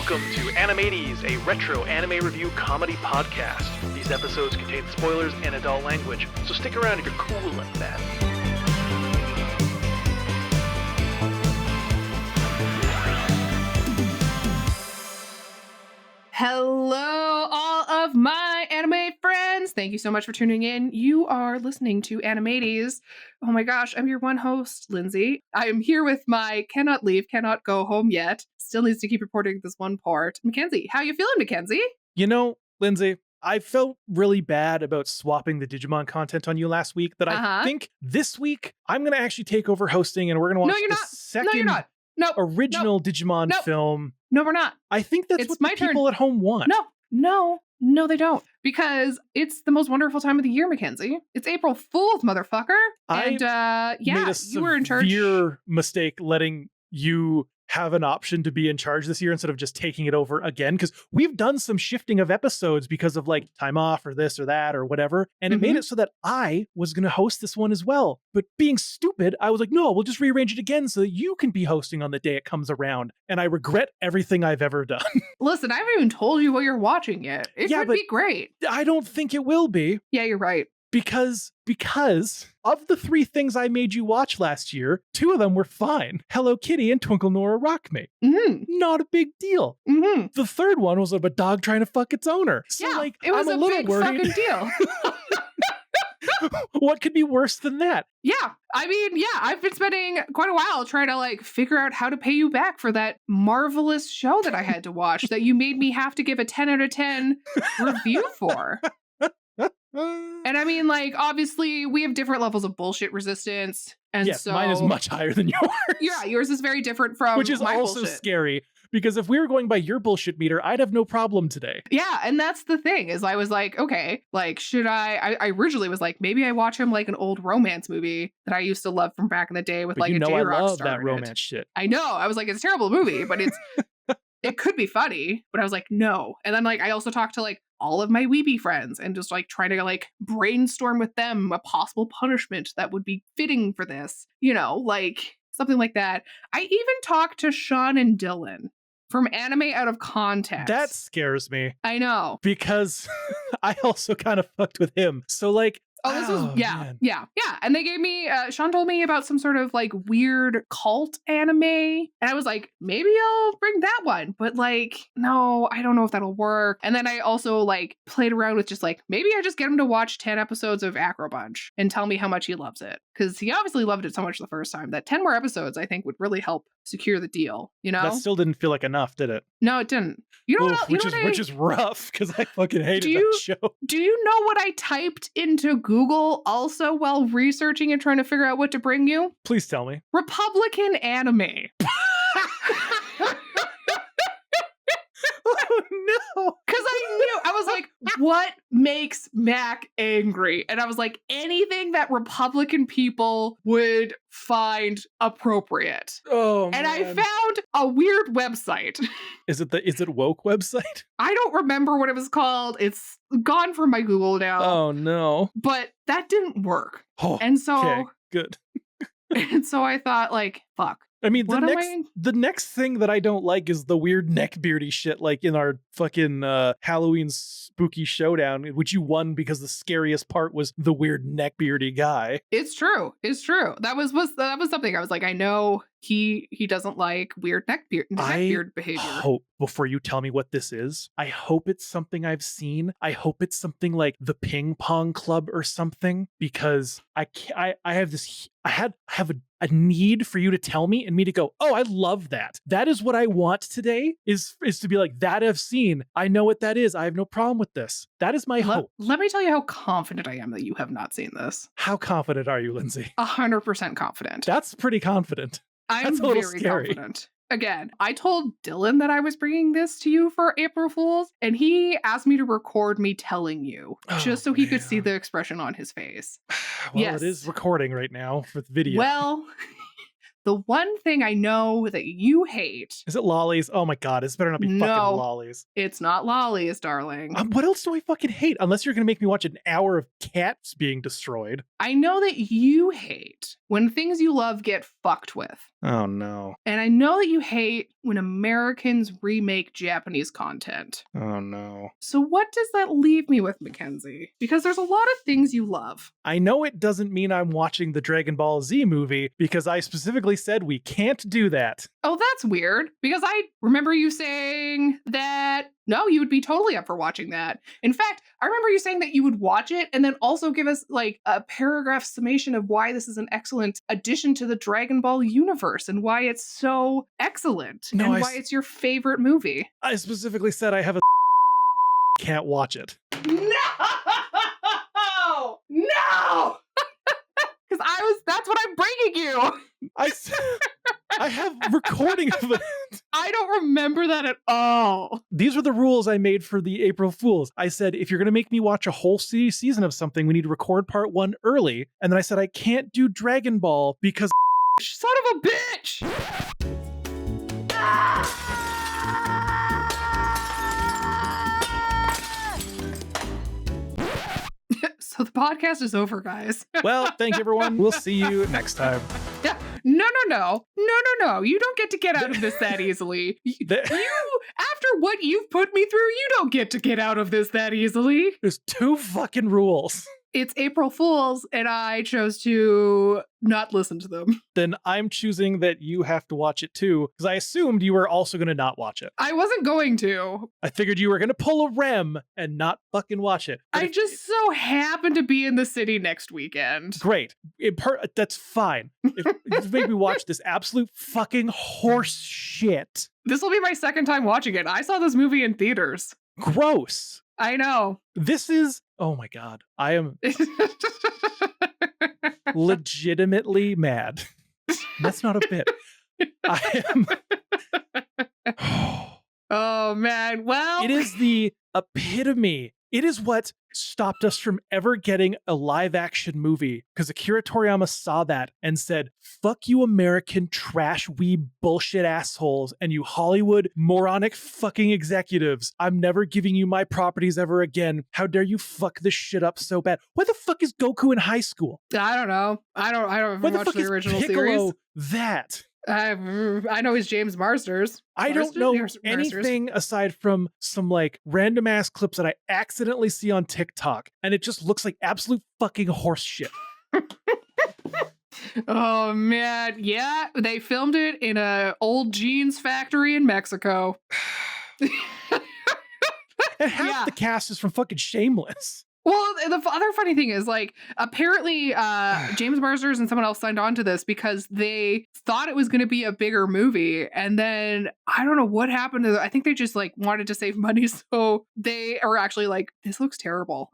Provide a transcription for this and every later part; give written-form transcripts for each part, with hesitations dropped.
Welcome to Animates, a retro anime review comedy podcast. These episodes contain spoilers and adult language, so stick around if you're cool like that. Hello, all of my anime friends. Thank you so much for tuning in. You are listening to Animates. Oh my gosh, I'm your one host, Lindsay. I am here with my cannot leave, cannot go home yet. Still needs to keep reporting this one part. Mackenzie, how you feeling, Mackenzie? You know, Lindsay, I felt really bad about swapping the Digimon content on you last week that I think this week I'm going to actually take over hosting and we're going to watch second original Digimon film. No, we're not. I think that's what the people at home want. No, they don't. Because it's the most wonderful time of the year, Mackenzie. It's April Fool's, motherfucker. And you were in charge. Severe mistake letting you have an option to be in charge this year instead of just taking it over again, because we've done some shifting of episodes because of like time off or this or that or whatever, and it made it so that I was going to host this one as well. But being stupid, I was like, no, we'll just rearrange it again so that you can be hosting on the day it comes around. And I regret everything I've ever done. Listen, I haven't even told you what you're watching yet. It could be great. I don't think it will be. Yeah, you're right. Because of the three things I made you watch last year, two of them were fine. Hello Kitty and Twinkle Nora Rockmate. Not a big deal. The third one was of a dog trying to fuck its owner. So it was I'm a little big worried. fucking deal. What could be worse than that? Yeah. I mean, I've been spending quite a while trying to figure out how to pay you back for that marvelous show that I had to watch that you made me have to give a 10 out of 10 review for. And I mean, obviously we have different levels of bullshit resistance. And yes, so mine is much higher than yours. Yeah, yours is very different from which is my also bullshit. Scary, because if we were going by your bullshit meter, I'd have no problem today. Yeah, and that's the thing, is I was like, okay, should I originally was like, maybe I watch him like an old romance movie that I used to love from back in the day with but a J-Rock I love star that in romance it. shit. I know. I was like, it's a terrible movie, but it's it could be funny, but I was like, no. And then I also talked to all of my weeby friends and just trying to brainstorm with them a possible punishment that would be fitting for this, something like that. I even talked to Sean and Dylan from Anime Out of Context. That scares me. I know. Because I also kind of fucked with him. So this was, man. Yeah. And they gave me, Sean told me about some sort of weird cult anime. And I was like, maybe I'll bring that one. But no, I don't know if that'll work. And then I also played around with just maybe I just get him to watch 10 episodes of Acro Bunch and tell me how much he loves it. Because he obviously loved it so much the first time that 10 more episodes, I think, would really help secure the deal, That still didn't feel like enough, did it? No, it didn't. Which is rough, because I fucking hated that show. Do you know what I typed into Google also while researching and trying to figure out what to bring you? Please tell me. Republican anime. Oh no. Because I was like, what makes Mac angry? And I was like, anything that Republican people would find appropriate. Oh, and man. I found a weird website. Is it woke website? I don't remember what it was called. It's gone from my Google now. Oh no. But that didn't work. Oh, and so okay, good. And so I thought fuck. I mean, the next thing that I don't like is the weird neckbeardy shit, in our fucking Halloween spooky showdown, which you won because the scariest part was the weird neckbeardy guy. It's true. That was something I was like, I know he doesn't like weird neckbeard behavior. I hope, before you tell me what this is, I hope it's something I've seen. I hope it's something like the Ping Pong Club or something, because I have a need for you to tell me and me to go, oh, I love that. That is what I want today, is to be like, that I've seen. I know what that is. I have no problem with this. That is my hope. Let me tell you how confident I am that you have not seen this. How confident are you, Lindsay? 100% confident. That's pretty confident. I'm very confident. Again, I told Dylan that I was bringing this to you for April Fool's, and he asked me to record me telling you, just so he could see the expression on his face. Well, yes. It is recording right now for the video. Well, the one thing I know that you hate. Is it lollies? Oh my God, this better not be fucking No. lollies. It's not lollies, darling. What else do I fucking hate? Unless you're going to make me watch an hour of cats being destroyed. I know that you hate when things you love get fucked with. Oh no. And I know that you hate when Americans remake Japanese content. Oh no. So what does that leave me with, Mackenzie? Because there's a lot of things you love. I know it doesn't mean I'm watching the Dragon Ball Z movie because I specifically said we can't do that. Oh, that's weird. Because I remember you saying that, no, you would be totally up for watching that. In fact, I remember you saying that you would watch it and then also give us like a paragraph summation of why this is an excellent addition to the Dragon Ball universe and why it's so excellent and why it's your favorite movie. I specifically said I have a can't watch it. No! No! Because that's what I'm bringing you. I have recording of it. I don't remember that at all. These were the rules I made for the April Fools. I said, if you're going to make me watch a whole season of something, we need to record part 1 early. And then I said, I can't do Dragon Ball because son of a bitch! So the podcast is over, guys. Well, thank you, everyone. We'll see you next time. Yeah. No. You don't get to get out of this that easily. You, after what you've put me through, you don't get to get out of this that easily. There's 2 fucking rules. It's April Fools, and I chose to not listen to them. Then I'm choosing that you have to watch it too, because I assumed you were also going to not watch it. I wasn't going to. I figured you were going to pull a Rem and not fucking watch it. I just so happen to be in the city next weekend. Great. That's fine. If you make me watch this absolute fucking horse shit. This will be my second time watching it. I saw this movie in theaters. Gross. I know. This is, oh my God. I am legitimately mad. That's not a bit. I am. Oh man. Well, it is the epitome. It is what stopped us from ever getting a live action movie because Akira Toriyama saw that and said, fuck you American trash weeb bullshit assholes and you Hollywood moronic fucking executives. I'm never giving you my properties ever again. How dare you fuck this shit up so bad? Why the fuck is Goku in high school? I don't know. I don't watch the original series. That? I know he's James Marsters. I don't know anything aside from some like random ass clips that I accidentally see on TikTok, and it just looks like absolute fucking horse shit. Oh man, yeah, they filmed it in a old jeans factory in Mexico. And half the cast is from fucking Shameless. Well, the other funny thing is, like, apparently James Marsters and someone else signed on to this because they thought it was going to be a bigger movie. And then I don't know what happened to I think they just, like, wanted to save money. So they are actually like, this looks terrible.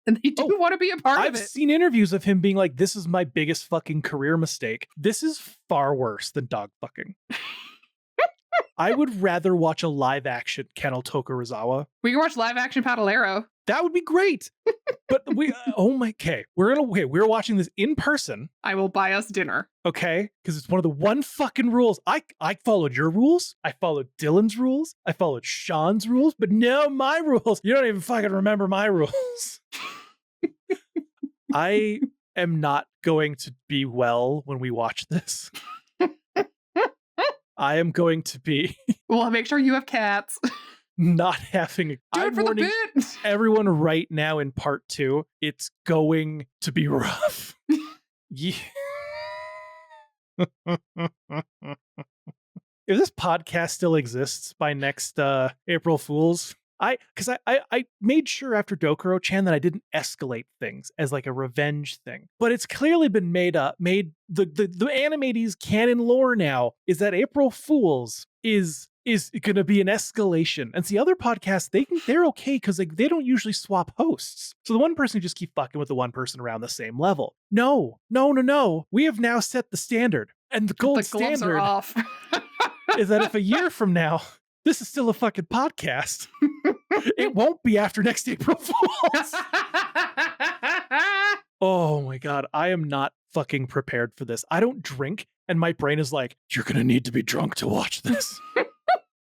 And they didn't want to be a part of it. I've seen interviews of him being like, this is my biggest fucking career mistake. This is far worse than dog fucking. I would rather watch a live action Kennel Tokorozawa. We can watch live action Paddlero. That would be great. But we're watching this in person. I will buy us dinner. Okay? Because it's one of the one fucking rules. I followed your rules. I followed Dylan's rules. I followed Sean's rules. But no, my rules. You don't even fucking remember my rules. I am not going to be well when we watch this. I am going to be. Well, make sure you have cats. Not having a. Do it for the bit. Everyone right now in part 2, it's going to be rough. Yeah. If this podcast still exists by next April Fools, I made sure after Dokuro-chan that I didn't escalate things as like a revenge thing. But it's clearly been made the Animates canon lore now is that April Fools is going to be an escalation. And see, other podcasts, they're okay because they don't usually swap hosts. So the one person just keep fucking with the one person around the same level. No. We have now set the standard. And the gold standard are off. is that if a year from now, this is still a fucking podcast, it won't be after next April Fools. Oh my God. I am not fucking prepared for this. I don't drink. And my brain is like, you're going to need to be drunk to watch this.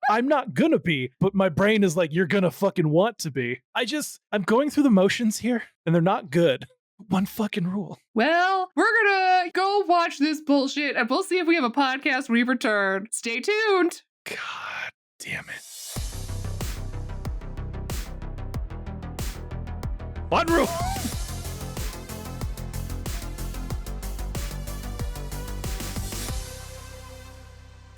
I'm not gonna be, but my brain is like, you're gonna fucking want to be. I'm going through the motions here, and they're not good. One fucking rule. Well, we're gonna go watch this bullshit, and we'll see if we have a podcast when we return. Stay tuned. God damn it. One rule.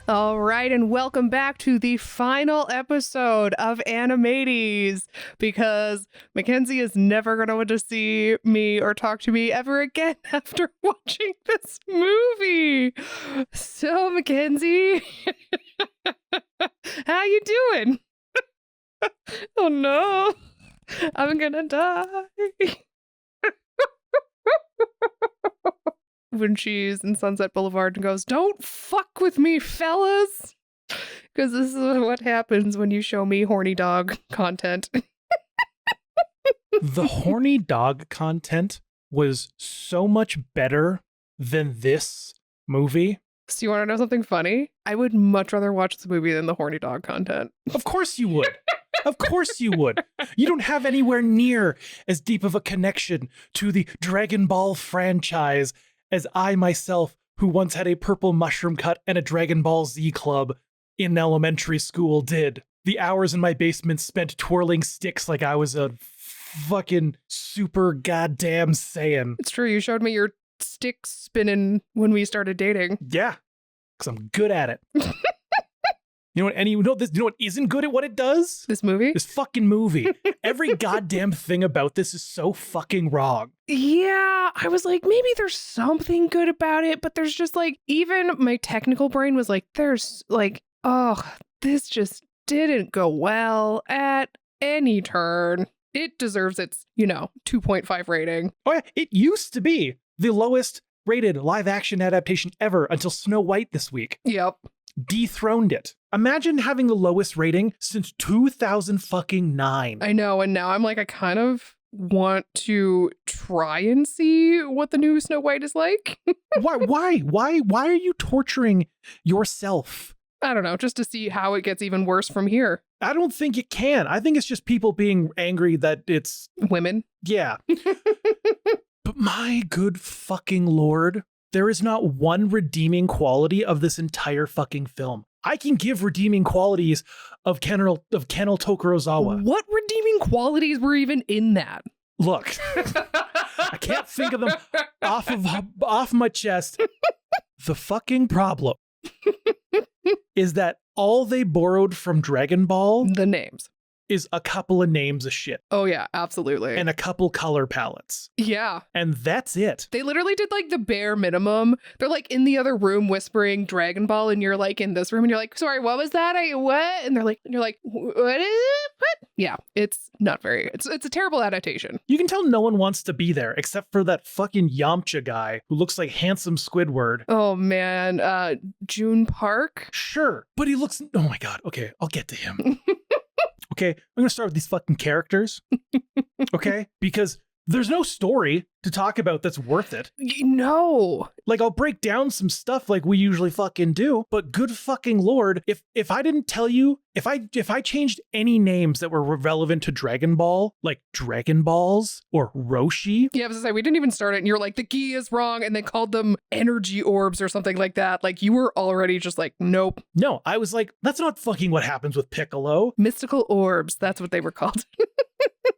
All right, and welcome back to the final episode of Animates, because Mackenzie is never going to want to see me or talk to me ever again after watching this movie. So, Mackenzie, how you doing? Oh no, I'm gonna die. When she's in Sunset Boulevard and goes, "Don't fuck with me, fellas," because this is what happens when you show me horny dog content. The horny dog content was so much better than this movie. So you want to know something funny? I would much rather watch this movie than the horny dog content. Of course you would. Of course you would. You don't have anywhere near as deep of a connection to the Dragon Ball franchise as I myself, who once had a purple mushroom cut and a Dragon Ball Z club in elementary school, did. The hours in my basement spent twirling sticks like I was a fucking super goddamn Saiyan. It's true. You showed me your stick spinning when we started dating. Yeah, because I'm good at it. You know what? You know what isn't good at what it does? This movie? This fucking movie. Every goddamn thing about this is so fucking wrong. Yeah, I was like, maybe there's something good about it, but there's just like, even my technical brain was like, there's like, oh, this just didn't go well at any turn. It deserves its, 2.5 rating. Oh yeah, it used to be the lowest rated live action adaptation ever until Snow White this week. Yep. Dethroned it. Imagine having the lowest rating since 2009. I know, and now I'm like, I kind of want to try and see what the new Snow White is like. Why are you torturing yourself? I don't know, just to see how it gets even worse from here. I don't think it can. I think it's just people being angry that it's women. Yeah. But my good fucking lord, there is not one redeeming quality of this entire fucking film. I can give redeeming qualities of Kennel Tokorozawa. What redeeming qualities were even in that? Look, I can't think of them off my chest. The fucking problem is that all they borrowed from Dragon Ball, the names, is a couple of names of shit. Oh yeah, absolutely. And a couple color palettes. Yeah. And that's it. They literally did like the bare minimum. They're like in the other room whispering Dragon Ball, and you're like in this room and you're like, sorry, what was that? What? And you're like, what is it? What? Yeah, it's not very, it's a terrible adaptation. You can tell no one wants to be there except for that fucking Yamcha guy who looks like handsome Squidward. Oh man, June Park? Sure. But he looks, oh my God. Okay, I'll get to him. Okay, I'm going to start with these fucking characters, okay? Because there's no story to talk about that's worth it. No. Like, I'll break down some stuff like we usually fucking do, but good fucking lord, if I didn't tell you, if I changed any names that were relevant to Dragon Ball, like Dragon Balls or Roshi. Yeah, I was gonna say, we didn't even start it, and you're like, the key is wrong, and they called them energy orbs or something like that. Like, you were already just like, nope. No, I was like, that's not fucking what happens with Piccolo. Mystical orbs, that's what they were called.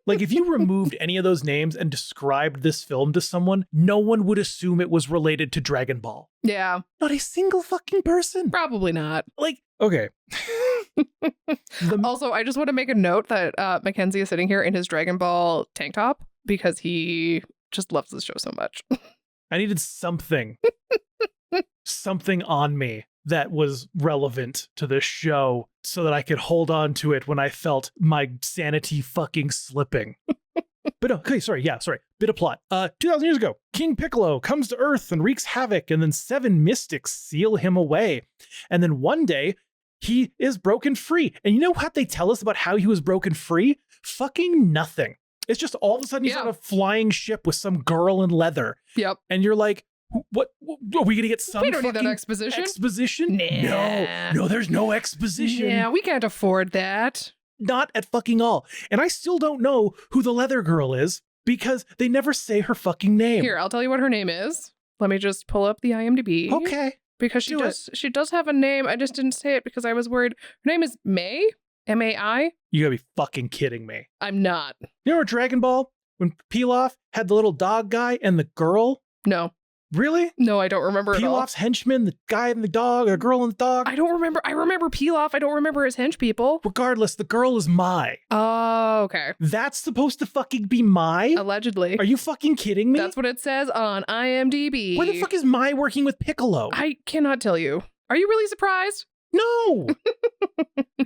Like, if you removed any of those names and described this film to someone, no one would assume it was related to Dragon Ball. Yeah. Not a single fucking person. Probably not. Like, okay. Also, I just want to make a note that Mackenzie is sitting here in his Dragon Ball tank top because he just loves this show so much. I needed something on me that was relevant to this show so that I could hold on to it when I felt my sanity fucking slipping. But okay, sorry. Bit of plot. 2,000 years ago, King Piccolo comes to Earth and wreaks havoc, and then 7 mystics seal him away. And then one day, he is broken free. And you know what they tell us about how he was broken free? Fucking nothing. It's just all of a sudden he's on a flying ship with some girl in leather. Yep. And you're like, What are we gonna get? Some We don't need that fucking exposition. Exposition? Nah. No, there's no exposition. Yeah, we can't afford that. Not at fucking all. And I still don't know who the leather girl is because they never say her fucking name. Here, I'll tell you what her name is. Let me just pull up the IMDb. Okay. Because she does have a name. I just didn't say it because I was worried. Her name is May. M-A-I. You gotta be fucking kidding me. I'm not. You remember Dragon Ball when Pilaf had the little dog guy and the girl? No. Really? No, I don't remember at all. Pilaf's henchman, the guy and the dog, a girl and the dog? I don't remember. I remember Pilaf. I don't remember his hench people. Regardless, the girl is Mai. Oh, okay. That's supposed to fucking be Mai? Allegedly. Are you fucking kidding me? That's what it says on IMDb. Where the fuck is Mai working with Piccolo? I cannot tell you. Are you really surprised? No!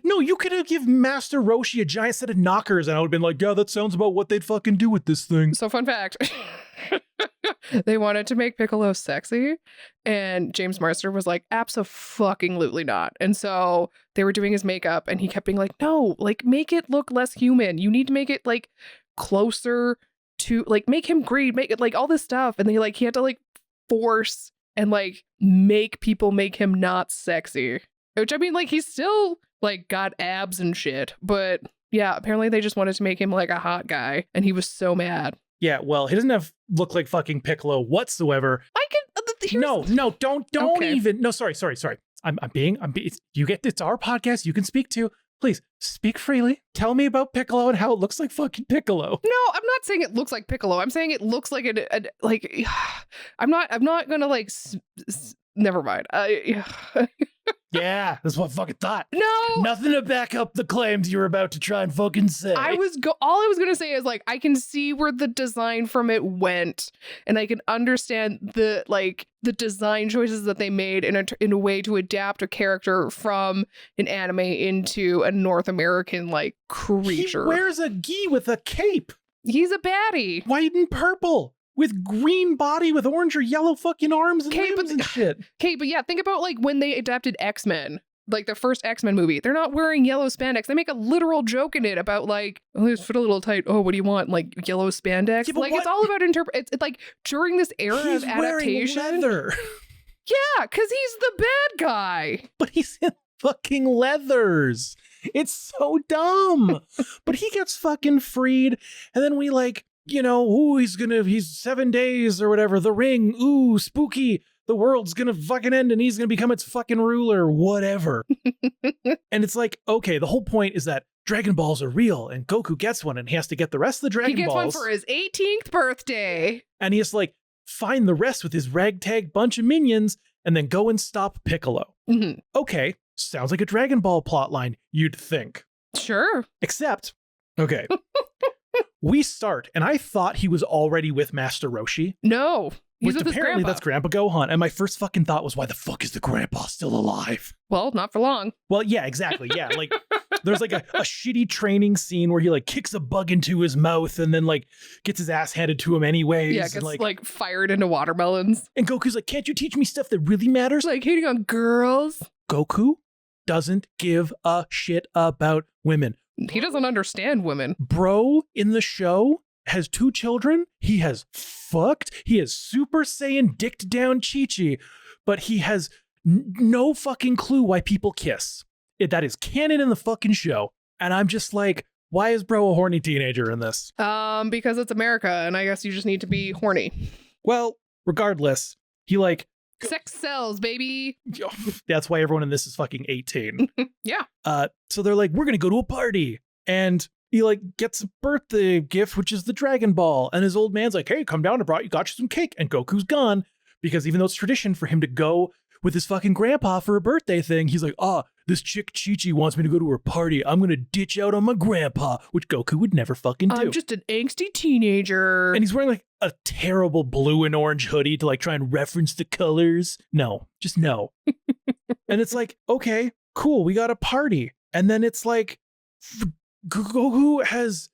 No, you could have given Master Roshi a giant set of knockers and I would have been like, yeah, that sounds about what they'd fucking do with this thing. So fun fact. They wanted to make Piccolo sexy and James Marster was like, abso-fucking-lutely not. And so they were doing his makeup and he kept being like, no, like make it look less human. You need to make it like closer to like make him great, make it like all this stuff. And he had to like force and like make people make him not sexy. Which I mean, like he's still like got abs and shit. But yeah, apparently they just wanted to make him like a hot guy and he was so mad. Yeah, well, he doesn't look like fucking Piccolo whatsoever. I can. No, don't okay. Even. No, sorry. I'm being. You get. It's our podcast. You can speak to. Please speak freely. Tell me about Piccolo and how it looks like fucking Piccolo. No, I'm not saying it looks like Piccolo. I'm saying it looks like like. I'm not gonna like. Never mind. Yeah, that's what I fucking thought. No, nothing to back up the claims you were about to try and fucking say. All I was gonna say is like I can see where the design from it went, and I can understand the design choices that they made in a way to adapt a character from an anime into a North American like creature. He wears a gi with a cape. He's a baddie. White and purple. With green body, with orange or yellow fucking arms and limbs and shit. Okay, but yeah, think about like when they adapted X-Men, like the first X-Men movie. They're not wearing yellow spandex. They make a literal joke in it about like, oh, this fit a little tight. Oh, what do you want? Like yellow spandex? Yeah, like it's all about It's like during this era of adaptation. Wearing leather. Yeah, because he's the bad guy. But he's in fucking leathers. It's so dumb. But he gets fucking freed, and then we like. You know, ooh, he's 7 days or whatever. The ring, ooh, spooky. The world's gonna fucking end and he's gonna become its fucking ruler, whatever. And it's like, okay, the whole point is that Dragon Balls are real and Goku gets one and he has to get the rest of the Dragon Balls. He gets one for his 18th birthday. And he has to like find the rest with his ragtag bunch of minions and then go and stop Piccolo. Mm-hmm. Okay, sounds like a Dragon Ball plotline, you'd think. Sure. Except, okay. We start, and I thought he was already with Master Roshi. No, he's with his apparently grandpa. That's Grandpa Gohan. And my first fucking thought was, why the fuck is the grandpa still alive? Well, not for long. Well, yeah, exactly. Yeah, like there's like a shitty training scene where he like kicks a bug into his mouth and then like gets his ass handed to him anyways. Yeah, gets like fired into watermelons. And Goku's like, can't you teach me stuff that really matters? Like hating on girls. Goku doesn't give a shit about women. He doesn't understand women. Bro in the show has 2 children. He has fucked. He has Super Saiyan dicked down Chi-Chi, but he has no fucking clue why people kiss. That is canon in the fucking show. And I'm just like, why is bro a horny teenager in this? Because it's America, and I guess you just need to be horny. Well, regardless, he like... Sex sells, baby. That's why everyone in this is fucking 18. Yeah. So they're like, we're going to go to a party. And he like gets a birthday gift, which is the Dragon Ball. And his old man's like, hey, come down, got you some cake. And Goku's gone because even though it's tradition for him to go with his fucking grandpa for a birthday thing, he's like, this chick Chi-Chi wants me to go to her party. I'm going to ditch out on my grandpa, which Goku would never fucking do. I'm just an angsty teenager. And he's wearing like a terrible blue and orange hoodie to like try and reference the colors. No, just no. And it's like, okay, cool. We got a party. And then it's like, Goku has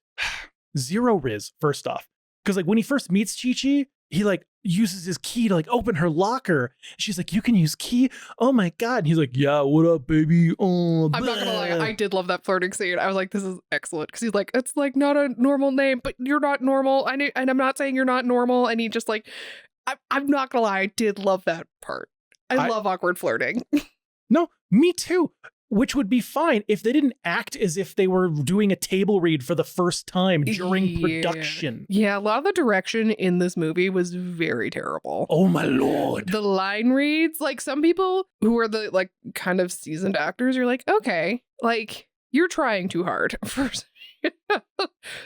0 Riz, first off. Because like when he first meets Chi-Chi, he like uses his key to like open her locker. She's like, you can use key? Oh my God. And he's like, yeah, what up, baby? Oh, I'm not gonna lie, I did love that flirting scene. I was like, this is excellent. Because he's like, it's like not a normal name, but you're not normal. And I'm not saying you're not normal. And he just like I'm not gonna lie, I did love that part. I love awkward flirting. No, me too. Which would be fine if they didn't act as if they were doing a table read for the first time during production. Yeah, a lot of the direction in this movie was very terrible. Oh my lord. The line reads, like some people who are the like kind of seasoned actors are like, okay, like you're trying too hard.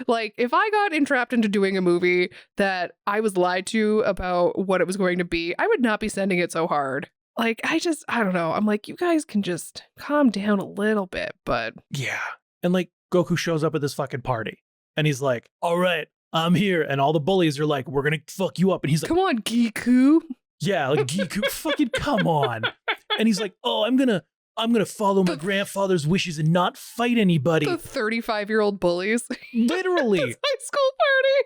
Like if I got entrapped into doing a movie that I was lied to about what it was going to be, I would not be sending it so hard. Like, I don't know. I'm like, you guys can just calm down a little bit, but... Yeah. And like, Goku shows up at this fucking party. And he's like, all right, I'm here. And all the bullies are like, we're going to fuck you up. And he's like... Come on, Giku. Yeah, like, Giku, fucking come on. And he's like, oh, I'm going to follow my grandfather's wishes and not fight anybody. The 35-year-old bullies. Literally. It's high school party.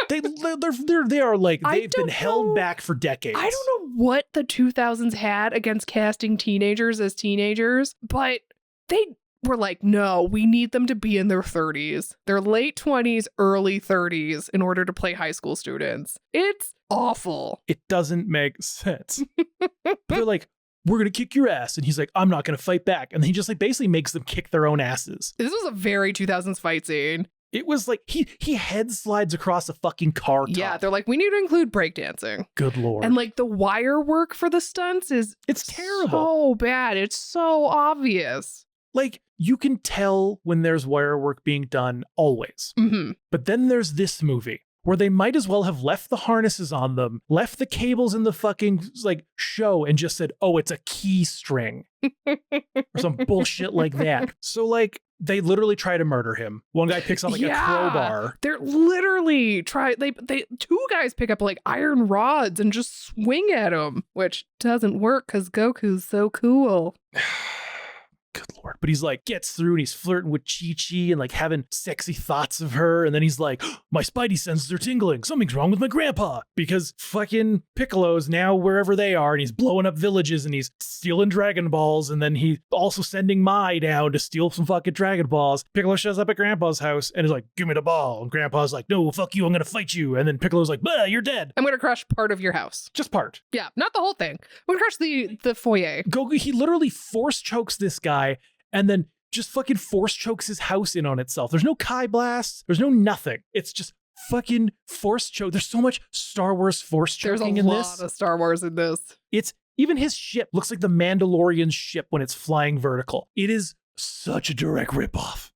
They are like, they've been held back for decades. I don't know what the 2000s had against casting teenagers as teenagers, but they were like, no, we need them to be in their 30s. Their late 20s, early 30s in order to play high school students. It's awful. It doesn't make sense. They're like, we're going to kick your ass. And he's like, I'm not going to fight back. And he just like basically makes them kick their own asses. This was a very 2000s fight scene. It was like he head slides across a fucking car top. Yeah, they're like, we need to include breakdancing. Good lord. And like the wire work for the stunts it's terrible. So bad. It's so obvious. Like you can tell when there's wire work being done always. Mm-hmm. But then there's this movie where they might as well have left the harnesses on them, left the cables in the fucking like show and just said, oh, it's a key string or some bullshit like that. So like, they literally try to murder him. One guy picks up like a crowbar. They're literally they two guys pick up like iron rods and just swing at him, which doesn't work because Goku's so cool. Good lord. But he's like, gets through and he's flirting with Chi-Chi and like having sexy thoughts of her. And then he's like, my spidey senses are tingling. Something's wrong with my grandpa. Because fucking Piccolo's now wherever they are and he's blowing up villages and he's stealing Dragon Balls. And then he's also sending Mai down to steal some fucking Dragon Balls. Piccolo shows up at Grandpa's house and is like, give me the ball. And Grandpa's like, no, fuck you. I'm going to fight you. And then Piccolo's like, bah, you're dead. I'm going to crush part of your house. Just part. Yeah, not the whole thing. I'm going to crush the foyer. Goku, he literally force chokes this guy and then just fucking force chokes his house in on itself. There's no Kai blasts. There's no nothing. It's just fucking force choke. There's so much Star Wars force choking in this. There's a lot of Star Wars in this. It's even his ship looks like the Mandalorian ship when it's flying vertical. It is such a direct ripoff.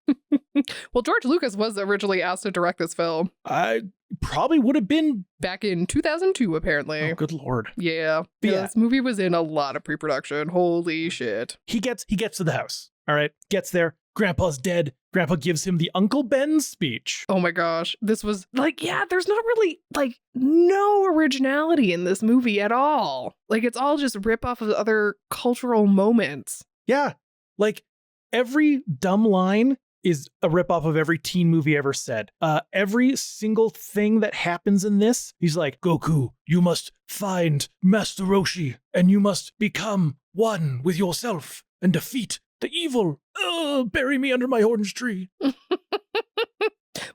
Well, George Lucas was originally asked to direct this film. I probably would have been back in 2002, apparently. Oh, good lord. Yeah. This movie was in a lot of pre-production. Holy shit. He gets to the house. All right. Gets there. Grandpa's dead. Grandpa gives him the Uncle Ben speech. Oh my gosh. This was like, yeah, there's not really like no originality in this movie at all. Like it's all just rip off of other cultural moments. Yeah. Like every dumb line is a ripoff of every teen movie ever said. Every single thing that happens in this, he's like, Goku, you must find Master Roshi and you must become one with yourself and defeat the evil. Bury me under my orange tree.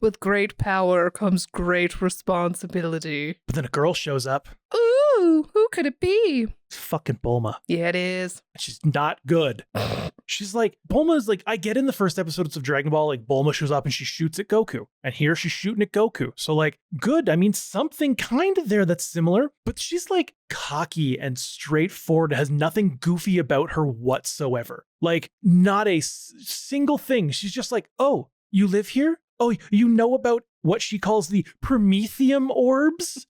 With great power comes great responsibility. But then a girl shows up. Ooh, who could it be? It's fucking Bulma. Yeah, it is. She's not good. She's like, Bulma's like, I get in the first episodes of Dragon Ball, like Bulma shows up and she shoots at Goku. And here she's shooting at Goku. So like, good. I mean, something kind of there that's similar, but she's like cocky and straightforward, has nothing goofy about her whatsoever. Like not a single thing. She's just like, oh, you live here? Oh, you know about what she calls the Prometheum orbs?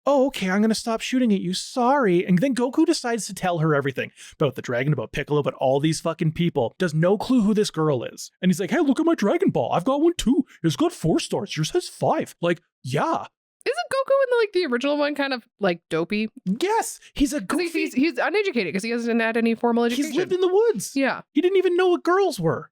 Oh, okay, I'm going to stop shooting at you. Sorry. And then Goku decides to tell her everything about the dragon, about Piccolo, about all these fucking people. Does no clue who this girl is. And he's like, hey, look at my Dragon Ball. I've got one too. It's got 4 stars. Yours has 5. Like, yeah. Isn't Goku in the original one kind of like dopey? Yes, he's a goofy. He's uneducated because he hasn't had any formal education. He's lived in the woods. Yeah. He didn't even know what girls were.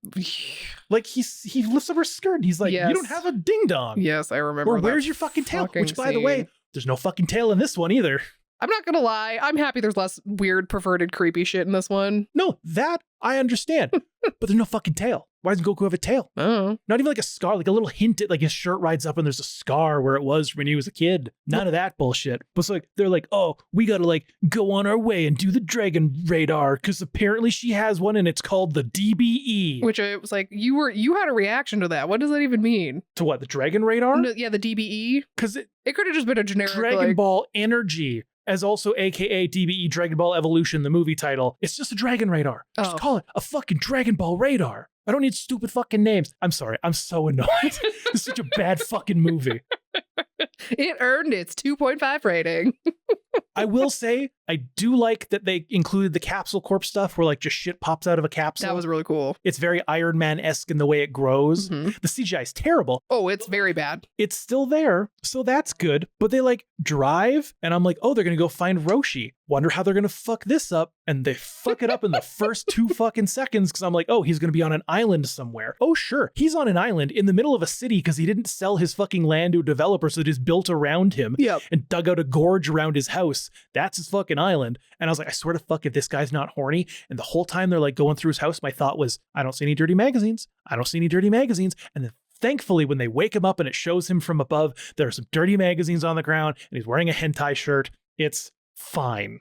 Like he lifts up her skirt. And he's like, yes. You don't have a ding dong. Yes, I remember. Or where's your fucking tail? Which, by the way, there's no fucking tail in this one either. I'm not gonna lie. I'm happy there's less weird, perverted, creepy shit in this one. No, that I understand. But there's no fucking tail. Why doesn't Goku have a tail? Oh. Not even like a scar, like a little hint at like his shirt rides up and there's a scar where it was when he was a kid. None of that bullshit. But it's like, they're like, oh, we gotta like go on our way and do the Dragon Radar because apparently she has one and it's called the DBE. Which it was like, you had a reaction to that. What does that even mean? To what, the Dragon Radar? No, yeah, the DBE. Because It could have just been a generic Dragon like, Ball Energy, as also AKA DBE Dragon Ball Evolution, the movie title. It's just a Dragon Radar. Just call it a fucking Dragon Ball Radar. I don't need stupid fucking names. I'm sorry. I'm so annoyed. It's such a bad fucking movie. It earned its 2.5 rating. I will say, I do like that they included the Capsule Corp stuff where like just shit pops out of a capsule. That was really cool. It's very Iron Man-esque in the way it grows. Mhm. The CGI is terrible. Oh, it's very bad. It's still there, so that's good. But they like drive, and I'm like, oh, they're gonna go find Roshi. Wonder how they're gonna fuck this up. And they fuck it up in the first 2 fucking seconds because I'm like, oh, he's gonna be on an island somewhere. Oh, sure. He's on an island in the middle of a city because he didn't sell his fucking land to a developer, so they just built around him Yep. and dug out a gorge around his house. That's his fucking island. And I was like, I swear to fuck if this guy's not horny. And the whole time they're like going through his house, my thought was, I don't see any dirty magazines. I don't see any dirty magazines. And then thankfully, when they wake him up and it shows him from above, there are some dirty magazines on the ground and he's wearing a hentai shirt. It's fine.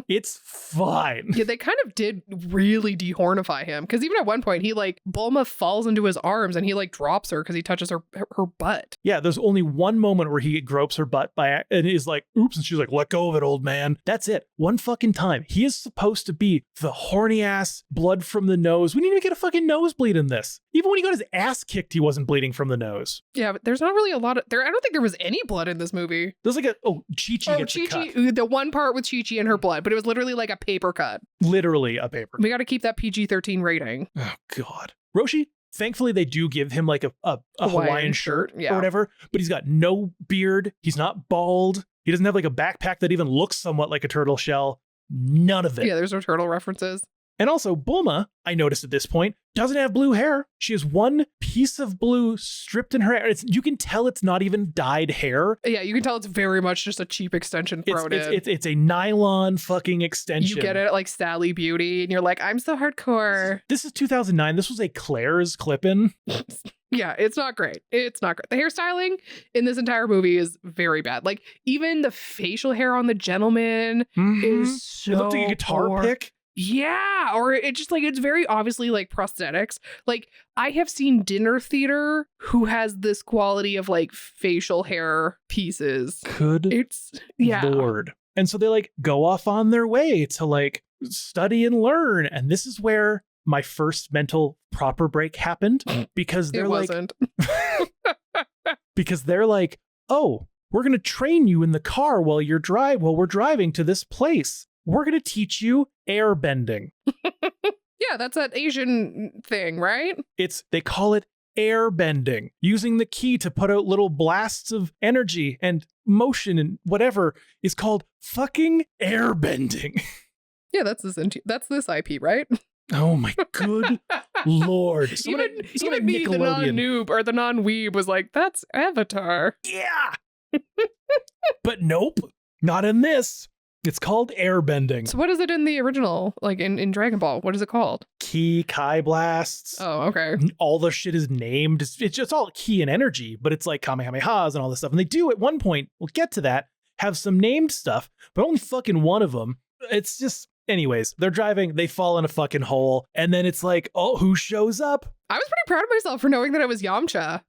It's fine. Yeah, they kind of did really dehornify him because even at one point he like Bulma falls into his arms and he like drops her because he touches her butt. Yeah, there's only one moment where he gropes her butt and is like, oops, and she's like, let go of it, old man. That's it. One fucking time. He is supposed to be the horny ass blood from the nose. We didn't even get a fucking nosebleed in this. Even when he got his ass kicked, he wasn't bleeding from the nose. Yeah, but there's not really a lot of there. I don't think there was any blood in this movie. There's like Chi-Chi gets a cut. The one part with Chi-Chi and her blood, but it was literally like a paper cut. Literally a paper cut. We got to keep that PG-13 rating. Oh, God. Roshi, thankfully, they do give him like a Hawaiian shirt yeah. or whatever, but he's got no beard. He's not bald. He doesn't have like a backpack that even looks somewhat like a turtle shell. None of it. Yeah, there's no turtle references. And also, Bulma, I noticed at this point, doesn't have blue hair. She has one piece of blue stripped in her hair. You can tell it's not even dyed hair. Yeah, you can tell it's very much just a cheap extension thrown in. It's a nylon fucking extension. You get it at like Sally Beauty, and you're like, I'm so hardcore. This is 2009. This was a Claire's clip-in. Yeah, it's not great. It's not great. The hairstyling in this entire movie is very bad. Like, even the facial hair on the gentleman is so It looked like a guitar poor. pick. Yeah, or it just like it's very obviously like prosthetics. Like I have seen dinner theater who has this quality of like facial hair pieces. It's Lord. And so they like go off on their way to like study and learn. And this is where my first mental proper break happened because they're because they're like, oh, we're gonna train you in the car while we're driving to this place. We're going to teach you airbending. Yeah, that's that Asian thing, right? They call it airbending. Using the key to put out little blasts of energy and motion and whatever is called fucking airbending. Yeah, that's this IP, right? Oh my good Lord. Even me, the non-noob or the non-weeb was like, that's Avatar. Yeah. But nope, not in this. It's called airbending. So what is it in the original? Like in Dragon Ball, what is it called? Ki, Kai blasts. Oh, okay. All the shit is named. It's just all ki and energy, but it's like Kamehamehas and all this stuff. And they do at one point, we'll get to that, have some named stuff, but only fucking one of them. It's just, anyways, they're driving, they fall in a fucking hole, and then it's like, oh, who shows up? I was pretty proud of myself for knowing that it was Yamcha.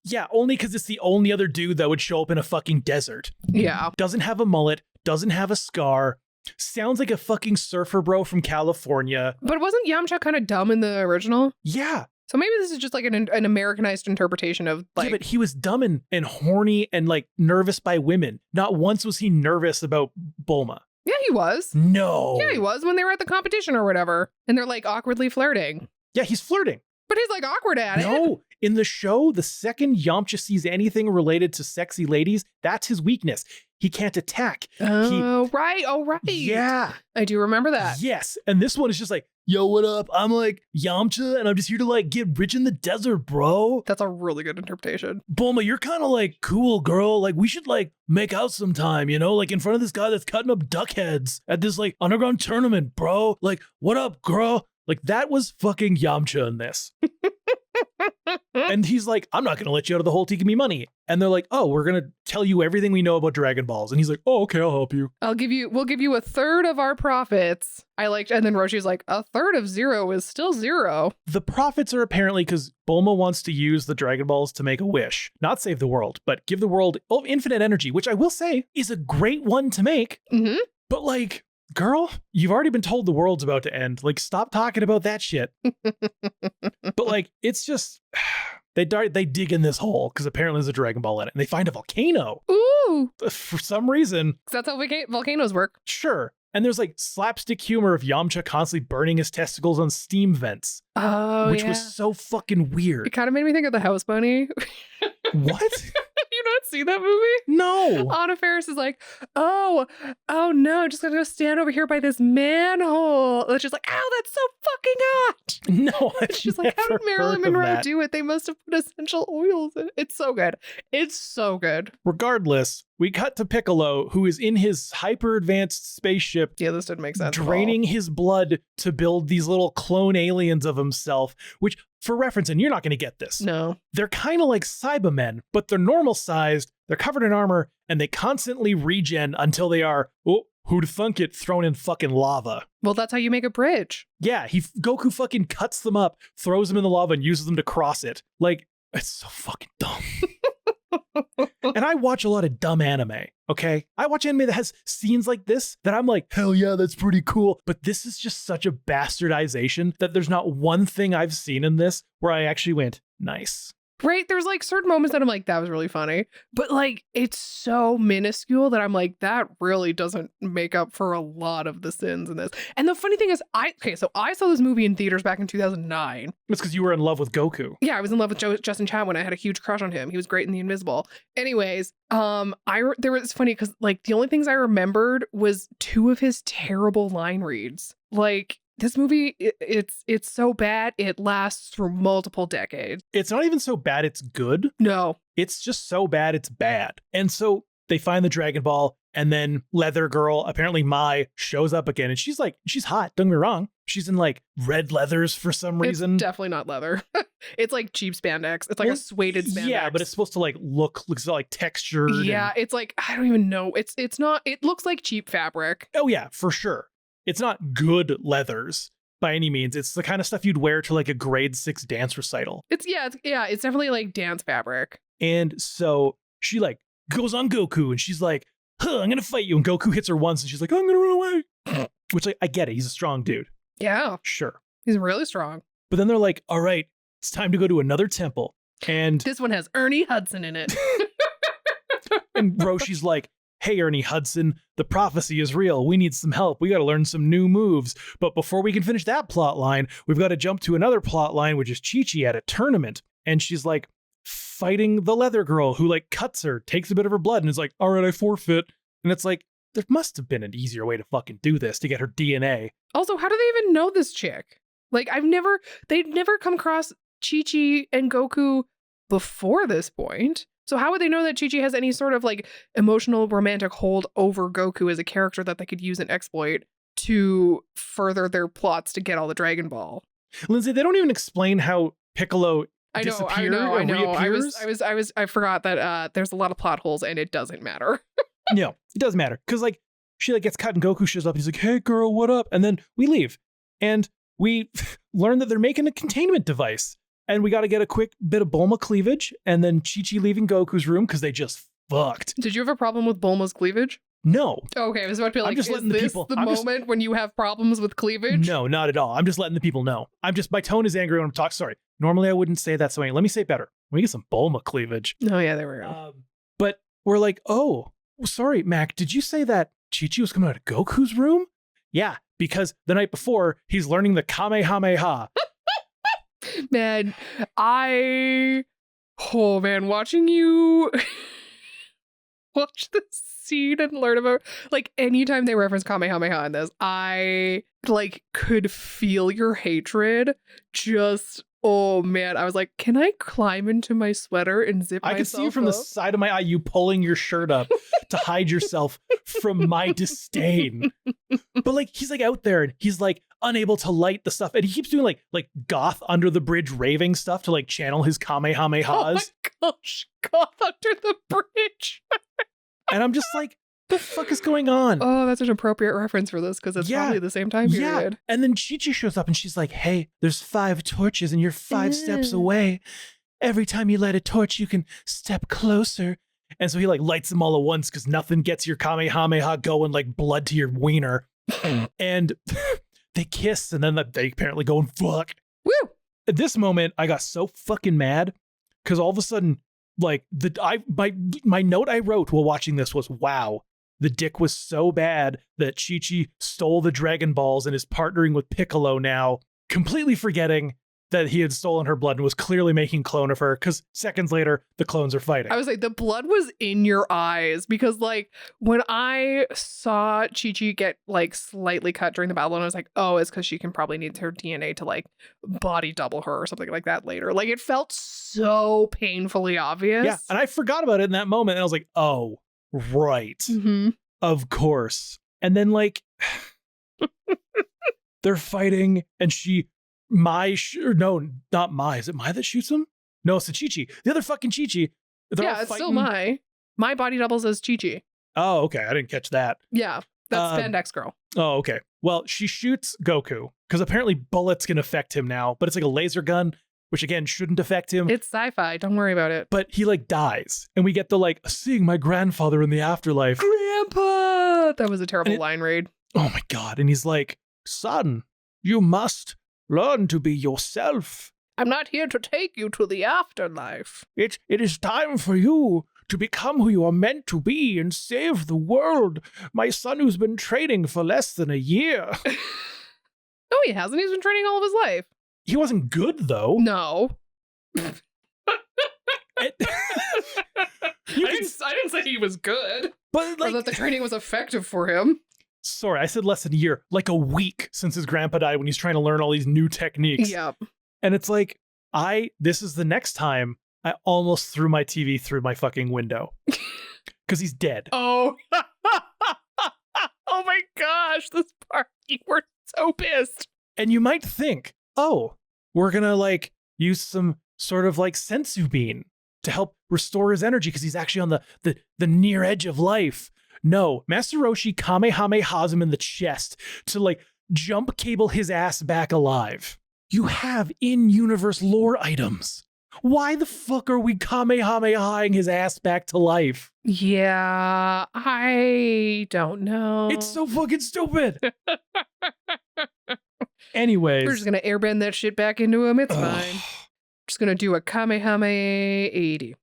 Yeah, only because it's the only other dude that would show up in a fucking desert. Yeah. Doesn't have a mullet, doesn't have a scar, sounds like a fucking surfer bro from California. But wasn't Yamcha kind of dumb in the original? Yeah. So maybe this is just like an Americanized interpretation of like... Yeah, but he was dumb and horny and like nervous by women. Not once was he nervous about Bulma. Yeah, he was. No. Yeah, he was when they were at the competition or whatever. And they're like awkwardly flirting. Yeah, he's flirting. But he's like awkward at it. No, in the show, the second Yamcha sees anything related to sexy ladies, that's his weakness. He can't attack. Oh, right. Oh, right. Yeah. I do remember that. Yes. And this one is just like, yo, what up? I'm like Yamcha and I'm just here to like get rich in the desert, bro. That's a really good interpretation. Bulma, you're kind of like cool, girl. Like we should like make out sometime, you know, like in front of this guy that's cutting up duck heads at this like underground tournament, bro. Like, what up, girl? Like, that was fucking Yamcha in this. And he's like, I'm not going to let you out of the hole to give me money. And they're like, oh, we're going to tell you everything we know about Dragon Balls. And he's like, oh, okay, I'll help you. we'll give you a third of our profits. And then Roshi's like, a third of 0 is still 0. The profits are apparently because Bulma wants to use the Dragon Balls to make a wish. Not save the world, but give the world infinite energy, which I will say is a great one to make. Mm-hmm. But like, girl, you've already been told the world's about to end. Like, stop talking about that shit. But like, it's just, they dig in this hole because apparently there's a Dragon Ball in it, and they find a volcano. Ooh. For some reason. That's how volcanoes work. Sure. And there's like slapstick humor of Yamcha constantly burning his testicles on steam vents. Oh, which was so fucking weird. It kind of made me think of the House Bunny. What? You not see that movie? No. Anna Faris is like, oh no, I'm just gonna go stand over here by this manhole. And she's like, ow, that's so fucking hot. No, she's like, how did Marilyn Monroe do it? They must have put essential oils in it. It's so good. It's so good. Regardless, we cut to Piccolo, who is in his hyper advanced spaceship. Yeah, this didn't make sense. Draining his blood to build these little clone aliens of himself, which, for reference, and you're not going to get this. No. They're kind of like Cybermen, but they're normal sized, they're covered in armor, and they constantly regen until they are, oh, who'd thunk it, thrown in fucking lava. Well, that's how you make a bridge. Yeah, Goku fucking cuts them up, throws them in the lava, and uses them to cross it. Like, it's so fucking dumb. And I watch a lot of dumb anime, okay? I watch anime that has scenes like this that I'm like, hell yeah, that's pretty cool. But this is just such a bastardization that there's not one thing I've seen in this where I actually went, nice. Right? There's like certain moments that I'm like, that was really funny. But like, it's so minuscule that I'm like, that really doesn't make up for a lot of the sins in this. And the funny thing is, I saw this movie in theaters back in 2009. It's because you were in love with Goku. Yeah, I was in love with Justin Chatwin. I had a huge crush on him. He was great in The Invisible. Anyways, it's funny because like the only things I remembered was 2 of his terrible line reads. Like, this movie, it's so bad, it lasts through multiple decades. It's not even so bad it's good. No. It's just so bad it's bad. And so they find the Dragon Ball, and then Leather Girl, apparently Mai, shows up again, and she's hot, don't get me wrong. She's in like red leathers for some reason. It's definitely not leather. It's like cheap spandex. It's like a suede spandex. Yeah, but it's supposed to like looks like textured. Yeah, it's like, I don't even know. It's not, it looks like cheap fabric. Oh yeah, for sure. It's not good leathers by any means. It's the kind of stuff you'd wear to like a grade 6 dance recital. It's definitely like dance fabric. And so she like goes on Goku and she's like, I'm gonna fight you. And Goku hits her once and she's like, I'm gonna run away. Which, like, I get it. He's a strong dude. Yeah. Sure. He's really strong. But then they're like, all right, it's time to go to another temple. And this one has Ernie Hudson in it. And Roshi's like, hey, Ernie Hudson, the prophecy is real. We need some help. We got to learn some new moves. But before we can finish that plot line, we've got to jump to another plot line, which is Chi-Chi at a tournament. And she's like fighting the leather girl who like cuts her, takes a bit of her blood, and is like, all right, I forfeit. And it's like, there must have been an easier way to fucking do this to get her DNA. Also, how do they even know this chick? Like, they'd never come across Chi-Chi and Goku before this point. So how would they know that Chi-Chi has any sort of like emotional romantic hold over Goku as a character that they could use and exploit to further their plots to get all the Dragon Ball? Lindsay, they don't even explain how Piccolo I know. reappears. I forgot that there's a lot of plot holes and it doesn't matter. No, it doesn't matter. Because like she like gets cut and Goku shows up. He's like, hey girl, what up? And then we leave. And we learn that they're making a containment device. And we got to get a quick bit of Bulma cleavage and then Chi-Chi leaving Goku's room because they just fucked. Did you have a problem with Bulma's cleavage? No. Okay, I was about to be like, I'm just letting is the this people, the moment when you have problems with cleavage? No, not at all. I'm just letting the people know. My tone is angry when I'm talking. Sorry. Normally I wouldn't say that. So let me say it better. We get some Bulma cleavage. Oh yeah, there we go. But we're like, oh, sorry, Mac, did you say that Chi-Chi was coming out of Goku's room? Yeah, because the night before, he's learning the Kamehameha. Man, watching you watch this scene and learn about, like, anytime they reference Kamehameha in this, I like could feel your hatred just Oh man, I was like, can I climb into my sweater and zip I myself could see from the up? side of my eye you pulling your shirt up to hide yourself from my disdain. But like he's like out there and he's like unable to light the stuff, and he keeps doing like goth under the bridge raving stuff to like channel his kamehamehas. Oh my gosh, goth under the bridge. And I'm just like, the fuck is going on? Oh, that's an appropriate reference for this because it's Yeah. probably the same time period. And then Chi-Chi shows up and she's like, hey, there's 5 torches and you're 5 steps away. Every time you light a torch, you can step closer. And so he like lights them all at once because nothing gets your Kamehameha going like blood to your wiener. And they kiss and then they apparently go and fuck. Woo! At this moment, I got so fucking mad because all of a sudden, like my note I wrote while watching this was, wow, the dick was so bad that Chi-Chi stole the Dragon Balls and is partnering with Piccolo now, completely forgetting that he had stolen her blood and was clearly making clone of her because seconds later, the clones are fighting. I was like, the blood was in your eyes because, like, when I saw Chi-Chi get, like, slightly cut during the battle, and I was like, oh, it's because she can probably need her DNA to, like, body double her or something like that later. Like, it felt so painfully obvious. Yeah, and I forgot about it in that moment, and I was like, oh, right. Mm-hmm. Of course. And then, like, they're fighting, and no, not Mai. Is it Mai that shoots him? No, it's the Chi-Chi. The other fucking Chi-Chi. They're all Yeah, it's fighting. still My body doubles as Chi-Chi. Oh, okay. I didn't catch that. Yeah, that's Spandex Girl. Oh, okay. Well, she shoots Goku because apparently bullets can affect him now, but it's like a laser gun, which again shouldn't affect him. It's sci-fi. Don't worry about it. But he like dies, and we get the like seeing my grandfather in the afterlife. Grandpa! That was a terrible line read. Oh my god! And he's like, son, you must learn to be yourself. I'm not here to take you to the afterlife. It is time for you to become who you are meant to be and save the world. My son who's been training for less than a year. No, he hasn't. He's been training all of his life. He wasn't good though. No. You I didn't say he was good. But Or like, that the training was effective for him. sorry, I said less than a year, like a week since his grandpa died when he's trying to learn all these new techniques. Yep. And it's like, this is the next time I almost threw my TV through my fucking window because he's dead. Oh. Oh my gosh, this part. You were so pissed. And you might think, oh, we're going to like use some sort of like sensu bean to help restore his energy because he's actually on the near edge of life. No, Master Roshi Kamehamehas him in the chest to like jump cable his ass back alive. You have in-universe lore items. Why the fuck are we Kamehamehaing his ass back to life? Yeah, I don't know. It's so fucking stupid. Anyways. We're just going to airbend that shit back into him. It's fine. Just going to do a Kamehameha 80.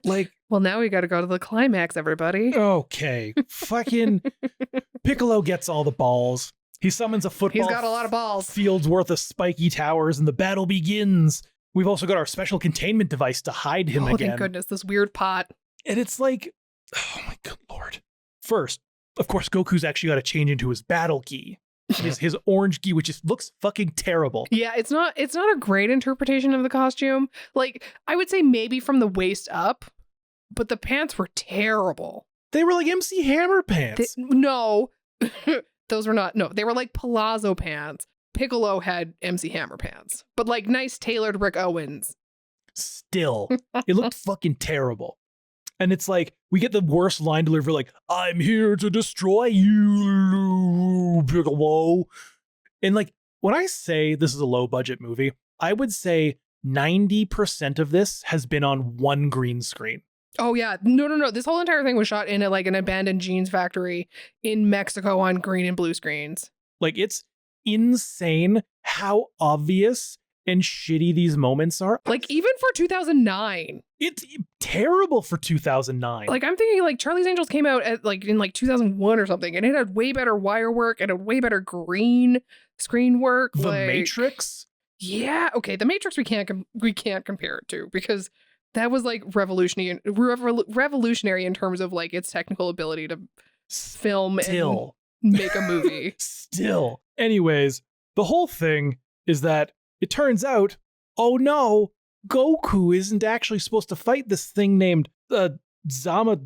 Like, well, now we got to go to the climax, everybody. okay, fucking Piccolo gets all the balls. He summons a football. He's got a lot of balls. Field's worth of spiky towers, and the battle begins. We've also got our special containment device to hide him again. Thank goodness, this weird pot. And it's like, oh my good lord. First, of course, Goku's actually got to change into his battle gi. His orange gi, which just looks fucking terrible. Yeah, it's not a great interpretation of the costume. Like, I would say maybe from the waist up, but the pants were terrible. They were like MC Hammer pants. No, those were not. No, they were like palazzo pants. Piccolo had MC Hammer pants, but like nice tailored Rick Owens. Still, it looked fucking terrible. And it's like, we get the worst line delivery, like, I'm here to destroy you, Piccolo. And like, when I say this is a low budget movie, I would say 90% of this has been on one green screen. Oh yeah, no. This whole entire thing was shot in like an abandoned jeans factory in Mexico on green and blue screens. Like, it's insane how obvious and shitty these moments are. Like, even for 2009. It's terrible for 2009. Like, I'm thinking like Charlie's Angels came out at like in like 2001 or something, and it had way better wire work and a way better green screen work. The like, Matrix? Yeah, okay, The Matrix we can't compare it to because that was like revolutionary in terms of like its technical ability to film and make a movie. Still. Anyways, the whole thing is that it turns out, oh no, Goku isn't actually supposed to fight this thing named Zama.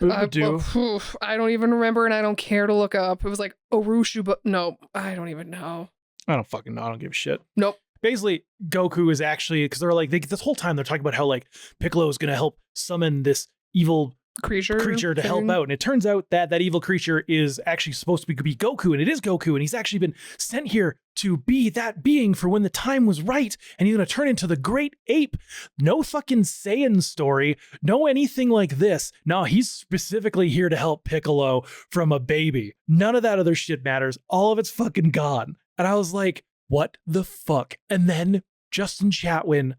I don't even remember, and I don't care to look up. It was like Urushu, but no, I don't even know. I don't fucking know. I don't give a shit. Nope. Basically, Goku is actually, because they're like, this whole time they're talking about how like Piccolo is going to help summon this evil creature to help out. And it turns out that that evil creature is actually supposed to be Goku, and it is Goku, and he's actually been sent here to be that being for when the time was right, and he's going to turn into the great ape. No fucking Saiyan story, no anything like this. No, he's specifically here to help Piccolo from a baby. None of that other shit matters. All of it's fucking gone. And I was like, what the fuck? And then Justin Chatwin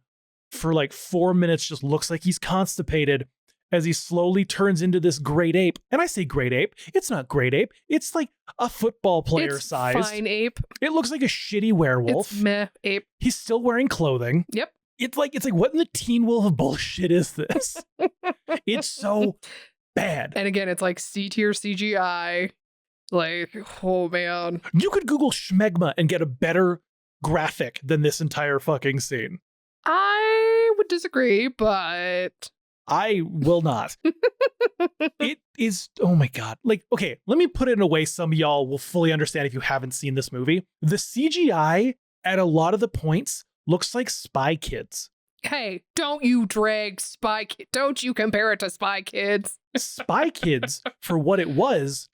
for like 4 minutes just looks like he's constipated as he slowly turns into this great ape. And I say great ape, it's not great ape. It's like a football player size. Fine ape. It looks like a shitty werewolf. It's meh ape. He's still wearing clothing. Yep. It's like what in the Teen Wolf bullshit is this? It's so bad. And again, it's like C-tier CGI. Like, oh man. You could Google Schmegma and get a better graphic than this entire fucking scene. I would disagree, but I will not. It is, oh my God. Like, okay, let me put it in a way some of y'all will fully understand if you haven't seen this movie. The CGI at a lot of the points looks like Spy Kids. Hey, don't you drag Spy Kids. Don't you compare it to Spy Kids. Spy Kids, for what it was,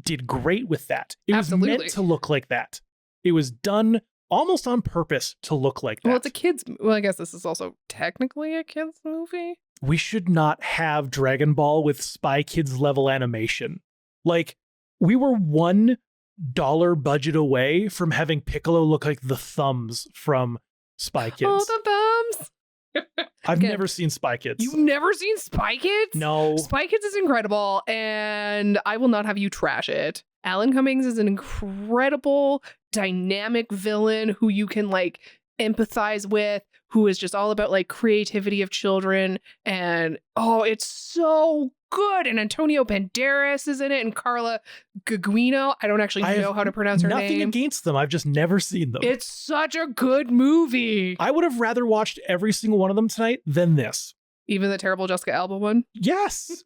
did great with that. It Absolutely. was meant to look like that. It was done almost on purpose to look like that. Well, it's a kid's. Well, I guess this is also technically a kid's movie. We should not have Dragon Ball with Spy Kids level animation. Like, we were $1 budget away from having Piccolo look like the thumbs from Spy Kids. Oh, the thumbs. I've never seen Spy Kids. You've never seen Spy Kids? No. Spy Kids is incredible, and I will not have you trash it. Alan Cummings is an incredible, dynamic villain who you can like empathize with, who is just all about like creativity of children, and oh, it's so good. And Antonio Banderas is in it, and Carla Gugino. I don't actually know how to pronounce her name. Nothing against them. I've just never seen them. It's such a good movie. I would have rather watched every single one of them tonight than this. Even the terrible Jessica Alba one? Yes.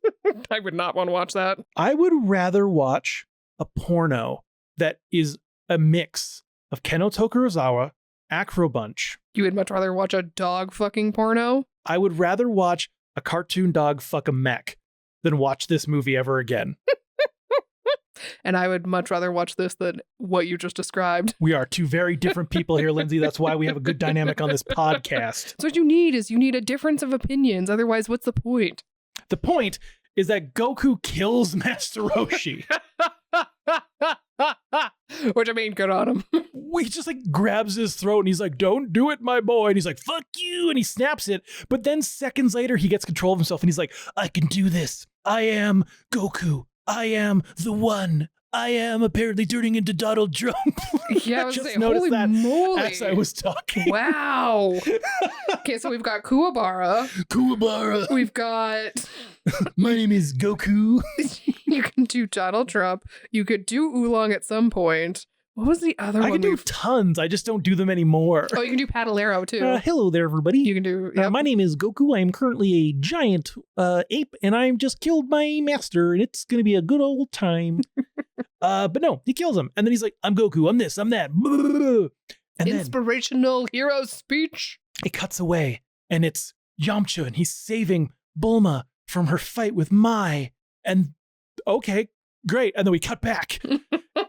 I would not want to watch that. I would rather watch a porno that is a mix of Keno Tokurozawa, Acrobunch. You would much rather watch a dog fucking porno? I would rather watch a cartoon dog fuck a mech than watch this movie ever again. And I would much rather watch this than what you just described. We are two very different people here, Lindsay. That's why we have a good dynamic on this podcast. So what you need is you need a difference of opinions. Otherwise, what's the point? The point is that Goku kills Master Roshi. Which, I mean, good on him. He just like grabs his throat and he's like, don't do it, my boy. And he's like, fuck you. And he snaps it. But then seconds later, he gets control of himself and he's like, I can do this. I am Goku. I am the one. I am apparently turning into Donald Trump. Yeah, I was just saying, noticed holy that moly. as I was talking. Wow. Okay, so we've got Kuwabara. Kuwabara. We've got... My name is Goku. You can do Donald Trump. You could do Oolong at some point. What was the other one? I can do tons. I just don't do them anymore. Oh, you can do Padalero too. Hello there, everybody. You can do... Yep. My name is Goku. I am currently a giant ape, and I've just killed my master, and it's going to be a good old time. But no, he kills him. And then he's like, I'm Goku. I'm this. I'm that. And Inspirational hero speech. It cuts away, and it's Yamcha, and he's saving Bulma from her fight with Mai. And okay, great. And then we cut back,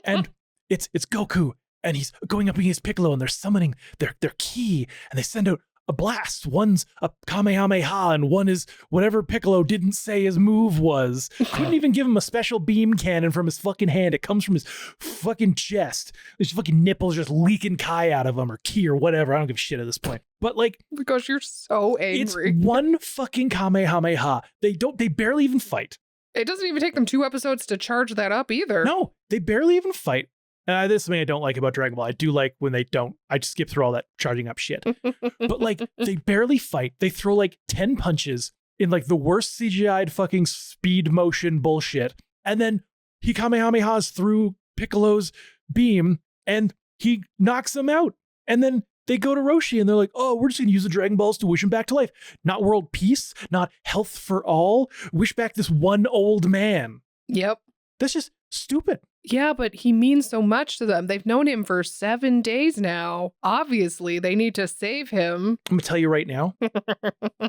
and it's Goku, and he's going up against Piccolo, and they're summoning their ki, and they send out a blast. One's a Kamehameha, and one is whatever Piccolo didn't say his move was. Couldn't even give him a special beam cannon from his fucking hand. It comes from his fucking chest. His fucking nipples just leaking kai out of him, or ki, or whatever. I don't give a shit at this point. But like, because you're so angry. It's one fucking Kamehameha. They barely even fight. It doesn't even take them 2 episodes to charge that up either. No, they barely even fight. This is something I don't like about Dragon Ball. I do like when they don't. I just skip through all that charging up shit. But like, they barely fight. They throw like 10 punches in like the worst CGI'd fucking speed motion bullshit. And then he Kamehamehas through Piccolo's beam, and he knocks him out. And then they go to Roshi and they're like, oh, we're just going to use the Dragon Balls to wish him back to life. Not world peace, not health for all. Wish back this one old man. Yep. That's just stupid. Yeah, but he means so much to them. They've known him for 7 days now. Obviously, they need to save him. I'm going to tell you right now,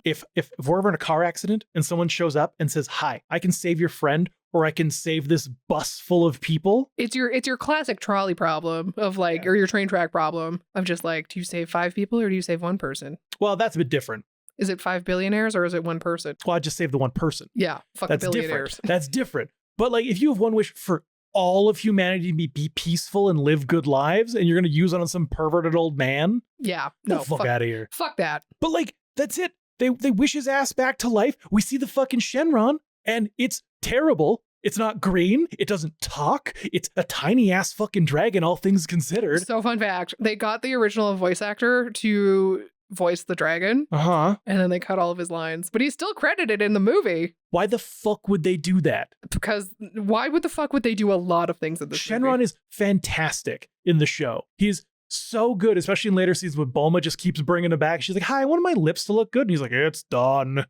if we're ever in a car accident and someone shows up and says, hi, I can save your friend, or I can save this bus full of people. It's your classic trolley problem of like, or your train track problem of just like, do you save 5 people or do you save 1 person? Well, that's a bit different. Is it 5 billionaires or is it 1 person? Well, I just saved the 1 person. Yeah, fuck That's the billionaires. different. That's different. But like, if you have one wish for all of humanity to be peaceful and live good lives, and you're going to use it on some perverted old man, Yeah, no, no, fuck out of here. Fuck that. But like, that's it. They wish his ass back to life. We see the fucking Shenron, and it's terrible. It's not green. It doesn't talk. It's a tiny ass fucking dragon, all things considered. So fun fact, they got the original voice actor to voice the dragon, Uh-huh. and then they cut all of his lines. But he's still credited in the movie. Why the fuck would they do that? Because why would the fuck would they do a lot of things in this Shenron movie? is fantastic in the show. He's so good, especially in later seasons when Bulma just keeps bringing him back. She's like, hi, I want my lips to look good. And he's like, it's done.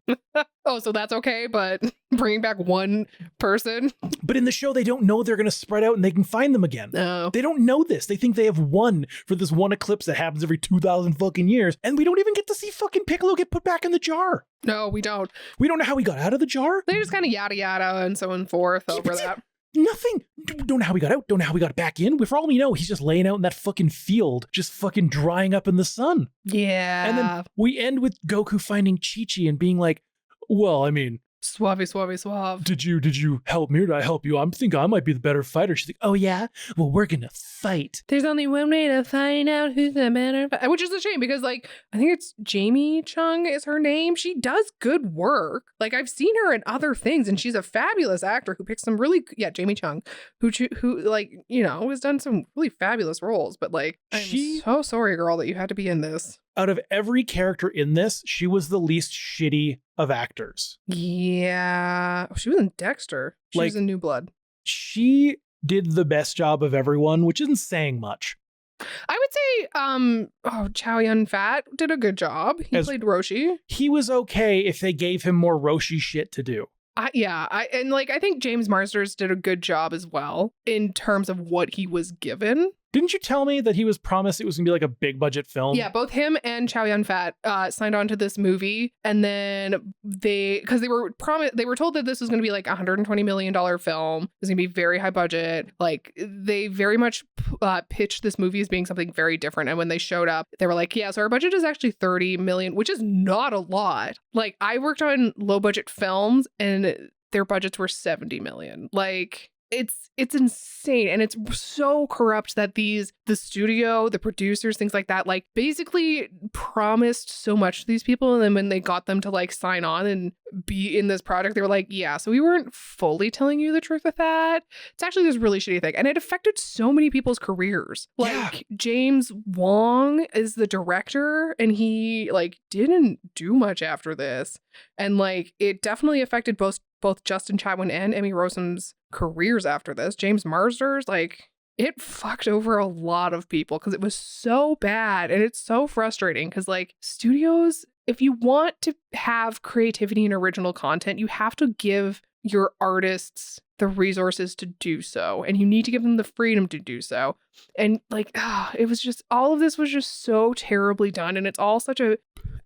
Oh, so that's okay, but bringing back 1 person? But in the show, they don't know they're going to spread out and they can find them again. No. They don't know this. They think they have one for this one eclipse that happens every 2,000 fucking years. And we don't even get to see fucking Piccolo get put back in the jar. No, we don't. We don't know how he got out of the jar. They just kind of yada yada and so on forth over that. Nothing. Don't know how he got out. Don't know how he got back in. For all we know, he's just laying out in that fucking field, just fucking drying up in the sun. Yeah. And then we end with Goku finding Chi-Chi and being like, well, I mean, Suave, suave, suave. did you help me or did I help you? I think I might be the better fighter. She's like, oh yeah? Well, we're gonna fight. There's only one way to find out who's the better fighter. Which is a shame because, like, I think it's Jamie Chung is her name. She does good work. Like, I've seen her in other things and she's a fabulous actor who picks some really, Jamie Chung, who like, you know, has done some really fabulous roles. But, like, I'm so sorry, girl, that you had to be in this. Out of every character in this, she was the least shitty of actors. Yeah. She was in Dexter. She was in New Blood. She did the best job of everyone, which isn't saying much. I would say, Chow Yun-Fat did a good job. He played Roshi. He was okay if they gave him more Roshi shit to do. I think James Marsters did a good job as well in terms of what he was given. Didn't you tell me that he was promised it was going to be like a big budget film? Yeah, both him and Chow Yun-Fat signed on to this movie, and then they were told that this was going to be like a $120 million film. It was going to be very high budget. Like, they very much pitched this movie as being something very different. And when they showed up, they were like, yeah, so our budget is actually $30 million, which is not a lot. Like, I worked on low budget films and their budgets were $70 million. Like, it's insane, and it's so corrupt that the studio, the producers, things like that, like, basically promised so much to these people, and then when they got them to like sign on and be in this project, they were like, yeah, so we weren't fully telling you the truth with that. It's actually this really shitty thing, and it affected so many people's careers. Like, James Wong is the director, and he like didn't do much after this, and like it definitely affected both Justin Chatwin and Emmy Rossum's careers after this. James Marsters, like, it fucked over a lot of people because it was so bad, and it's so frustrating because, like, studios, if you want to have creativity and original content, you have to give your artists the resources to do so, and you need to give them the freedom to do so. And like, it was just, all of this was just so terribly done, and it's all such a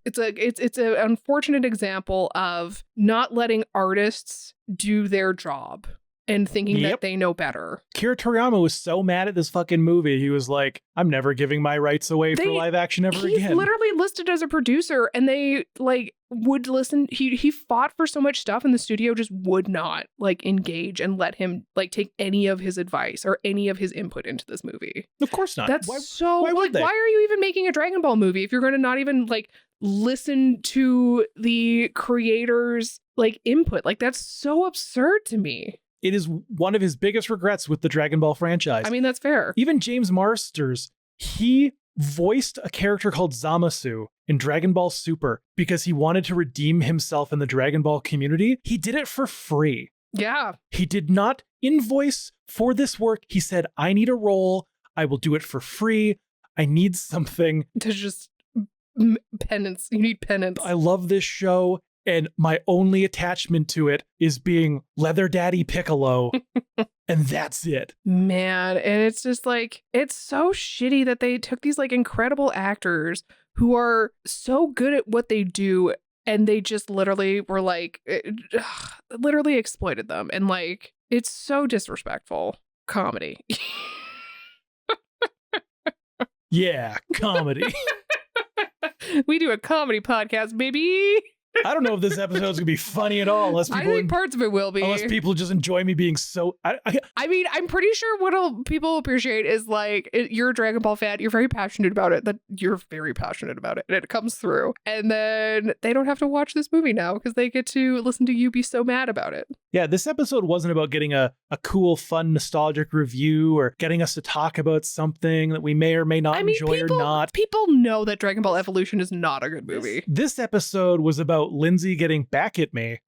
it's an unfortunate example of not letting artists do their job and thinking that they know better. Akira Toriyama was so mad at this fucking movie. He was like, I'm never giving my rights away for live action ever again. He's literally listed as a producer, and they like would listen. He fought for so much stuff, and the studio just would not like engage and let him like take any of his advice or any of his input into this movie. Of course not. That's why would they? Why are you even making a Dragon Ball movie if you're going to not even like listen to the creators' like input? Like, that's so absurd to me. It is one of his biggest regrets with the Dragon Ball franchise. I mean, that's fair. Even James Marsters, he voiced a character called Zamasu in Dragon Ball Super because he wanted to redeem himself in the Dragon Ball community. He did it for free. Yeah. He did not invoice for this work. He said, I need a role. I will do it for free. I need something. To just penance. You need penance. I love this show, and my only attachment to it is being Leather Daddy Piccolo, and that's it. Man, and it's just like, it's so shitty that they took these like incredible actors who are so good at what they do, and they just literally were like, literally exploited them. And like, it's so disrespectful. Comedy. Yeah, comedy. We do a comedy podcast, baby. I don't know if this episode is gonna be funny at all, unless I think parts of it will be. unless people just enjoy me being so. I mean, I'm pretty sure what people appreciate is like, you're a Dragon Ball fan, you're very passionate about it, and it comes through. And then they don't have to watch this movie now because they get to listen to you be so mad about it. Yeah, this episode wasn't about getting a cool, fun, nostalgic review or getting us to talk about something that we may or may not enjoy or not. People know that Dragon Ball Evolution is not a good movie. This episode was about Lindsay getting back at me.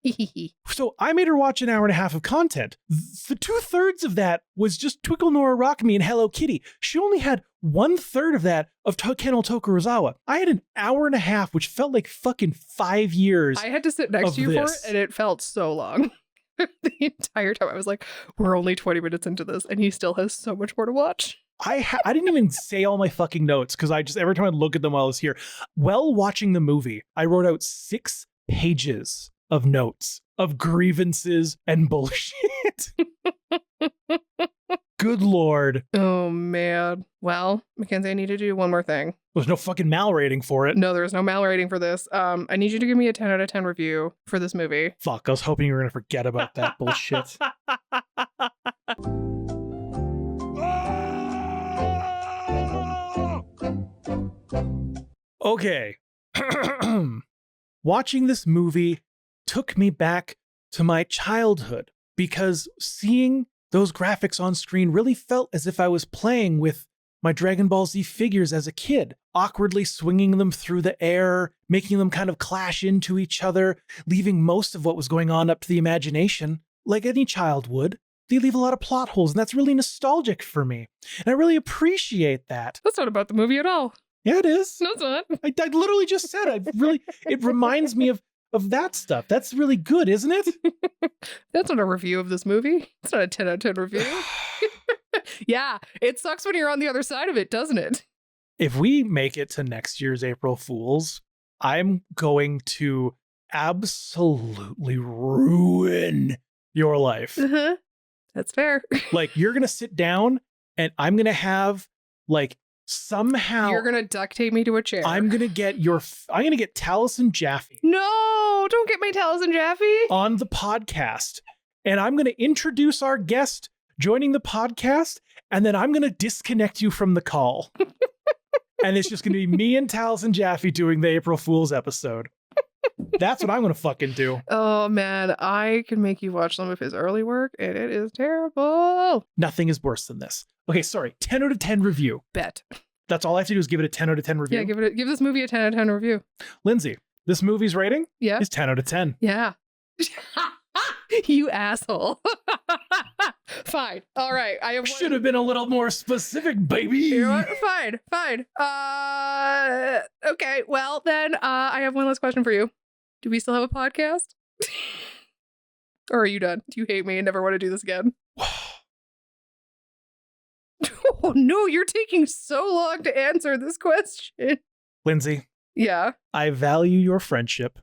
So I made her watch an hour and a half of content. The 2/3 of that was just Twinkle Nora Rock Me and Hello Kitty. She only had 1/3 of that of Kennel Tokorozawa. I had an hour and a half, which felt like fucking 5 years. I had to sit next to you for it, and it felt so long. The entire time I was like, we're only 20 minutes into this, and he still has so much more to watch. I didn't even say all my fucking notes because I just, every time I'd look at them while I was here. While watching the movie, I wrote out 6 pages of notes of grievances and bullshit. Good Lord. Oh, man. Well, Mackenzie, I need to do one more thing. There's no fucking Mal rating for it. No, there's no Mal rating for this. I need you to give me a 10 out of 10 review for this movie. Fuck, I was hoping you were going to forget about that bullshit. Okay. Watching this movie took me back to my childhood because seeing those graphics on screen really felt as if I was playing with my Dragon Ball Z figures as a kid, awkwardly swinging them through the air, making them kind of clash into each other, leaving most of what was going on up to the imagination, like any child would. They leave a lot of plot holes, and that's really nostalgic for me. And I really appreciate that. That's not about the movie at all. Yeah, it is. No, it's not. I literally just said it reminds me of that stuff. That's really good, isn't it? That's not a review of this movie. It's not a 10 out of 10 review. Yeah, it sucks when you're on the other side of it, doesn't it? If we make it to next year's April Fools, I'm going to absolutely ruin your life. Uh-huh. That's fair. Like, you're going to sit down and I'm going to have, like, somehow you're going to duct tape me to a chair. I'm going to get Taliesin Jaffe. No, don't get my Taliesin Jaffe on the podcast. And I'm going to introduce our guest joining the podcast, and then I'm going to disconnect you from the call. And it's just going to be me and Taliesin Jaffe doing the April Fool's episode. That's what I'm going to fucking do. Oh, man. I can make you watch some of his early work, and it is terrible. Nothing is worse than this. Okay, sorry. 10 out of 10 review. Bet. That's all I have to do is give it a 10 out of 10 review? Yeah, give this movie a 10 out of 10 review. Lindsay, this movie's rating is 10 out of 10. Yeah. You asshole. Fine. All right. I have should have been a little more specific, baby. You know what? Fine. Okay. Well, then I have one last question for you. Do we still have a podcast? Or are you done? Do you hate me and never want to do this again? Oh, no, you're taking so long to answer this question. Lindsay. Yeah. I value your friendship.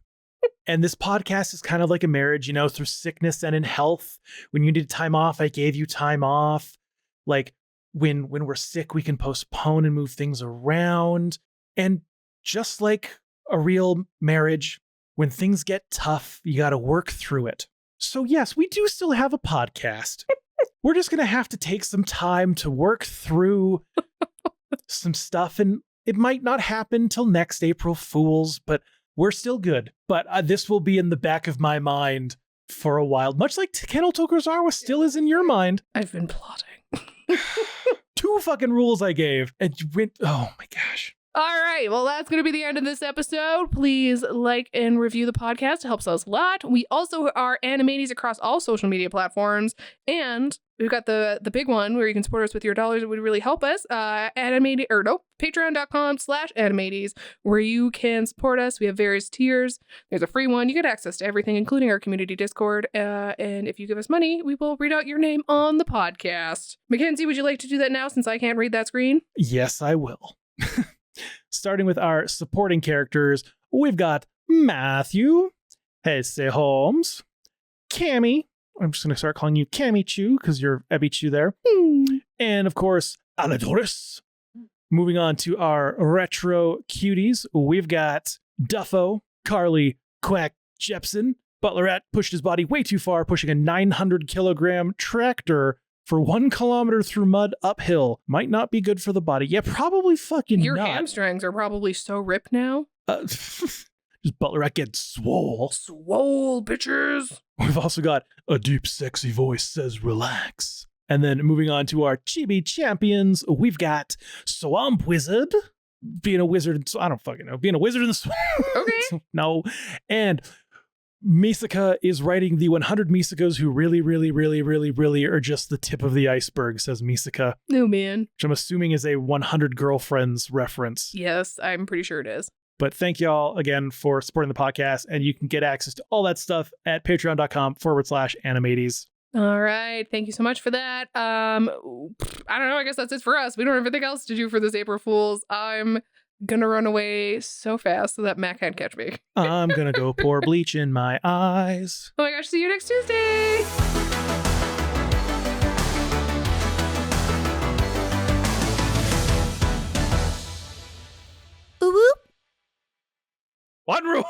And this podcast is kind of like a marriage, you know, through sickness and in health. When you need time off, I gave you time off. Like when we're sick, we can postpone and move things around. And just like a real marriage, when things get tough, you got to work through it. So yes, we do still have a podcast. We're just going to have to take some time to work through some stuff. And it might not happen till next April Fools, but we're still good. But this will be in the back of my mind for a while, much like Kennel Tokorozawa still is in your mind. I've been plotting. 2 fucking rules I gave, and you went, oh my gosh. All right. Well, that's going to be the end of this episode. Please like and review the podcast. It helps us a lot. We also are Animanies across all social media platforms. And we've got the big one where you can support us with your dollars. It would really help us. Patreon.com/animates, where you can support us. We have various tiers. There's a free one. You get access to everything, including our community Discord. And if you give us money, we will read out your name on the podcast. Mackenzie, would you like to do that now since I can't read that screen? Yes, I will. Starting with our supporting characters, we've got Matthew, Hesse Holmes, Cammy. I'm just going to start calling you Cammy Chu because you're Ebby Chu there. And of course, Anadoris. Moving on to our retro cuties, we've got Duffo, Carly, Quack, Jepson. Butlerette pushed his body way too far, pushing a 900-kilogram tractor for 1 kilometer through mud uphill. Might not be good for the body. Yeah, probably fucking Your not. hamstrings are probably so ripped now. Just Butlerette gets swole. Swole, bitches. We've also got a deep, sexy voice says relax. And then moving on to our chibi champions, we've got Swamp Wizard. Being a wizard, I don't fucking know. Being a wizard in the swamp. Okay. No. And Misaka is writing the 100 Misakos who really, really, really, really, really are just the tip of the iceberg, says Misaka. Oh, man. Which I'm assuming is a 100 Girlfriends reference. Yes, I'm pretty sure it is. But thank you all again for supporting the podcast. And you can get access to all that stuff at patreon.com/animates. All right. Thank you so much for that. I don't know. I guess that's it for us. We don't have anything else to do for this April Fools. I'm gonna run away so fast so that Matt can't catch me. I'm gonna go pour bleach in my eyes. Oh my gosh. See you next Tuesday. One rule.